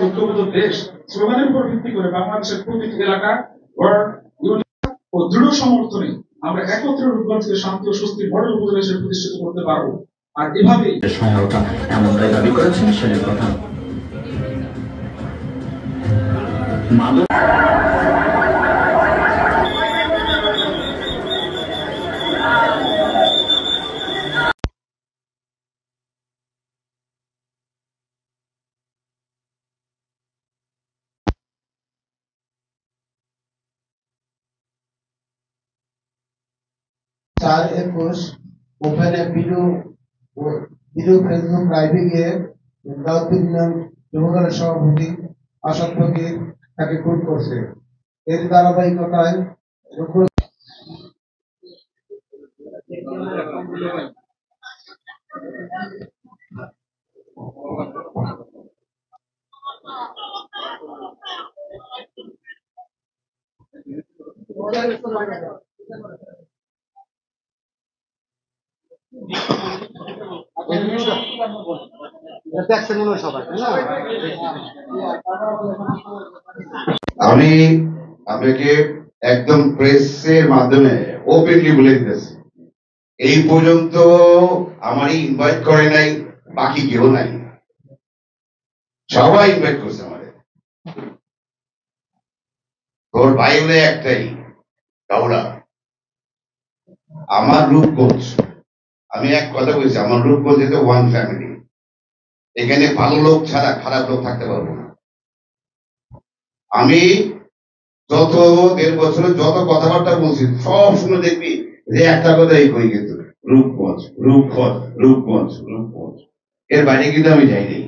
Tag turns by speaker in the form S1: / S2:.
S1: ঐক্যবদ্ধ দেশ স্লোগানের উপর ভিত্তি করে বাংলাদেশের প্রতিটি এলাকা ও দৃঢ় সমর্থনে আমরা একত্রে রূপগঞ্জকে শান্তি ও স্বস্তির মডেল উপজেলা হিসেবে প্রতিষ্ঠিত করতে পারবো। আর এভাবেই
S2: সহায়তা এমনটাই দাবি করেছেন সেনের প্রধান।
S3: ওপেন ভিডিও ফেসবুক লাইভে গিয়ে দাউদ্দিন যুবদলের সভাপতি আসাদ ফকির তাকে খুন করছে। এর ধারাবাহিকতায়
S4: আমি আপনাকে একদম প্রেসের মাধ্যমে ওপেনলি বলে দিতেছি, এই পর্যন্ত আমারই ইনভাইট করে নাই, বাকি কেউ নাই, সবাই ইনভাইট করছে আমাদের। তোর ভাই হলে একটাই কাউরা, আমার রূপগঞ্জ। আমি এক কথা বলছি, আমার রূপগঞ্জ তো ওয়ান ফ্যামিলি, এখানে ভালো লোক ছাড়া খারাপ লোক থাকতে পারবো না। আমি যত 1.5 বছরে যত কথাবার্তা বলছি সব শুনে দেখবি যে একটা কথাই কই, কিন্তু রূপগঞ্জ রূপগঞ্জ রূপগঞ্জ রূপগঞ্জ, এর বাইরে কিন্তু আমি যাইনি।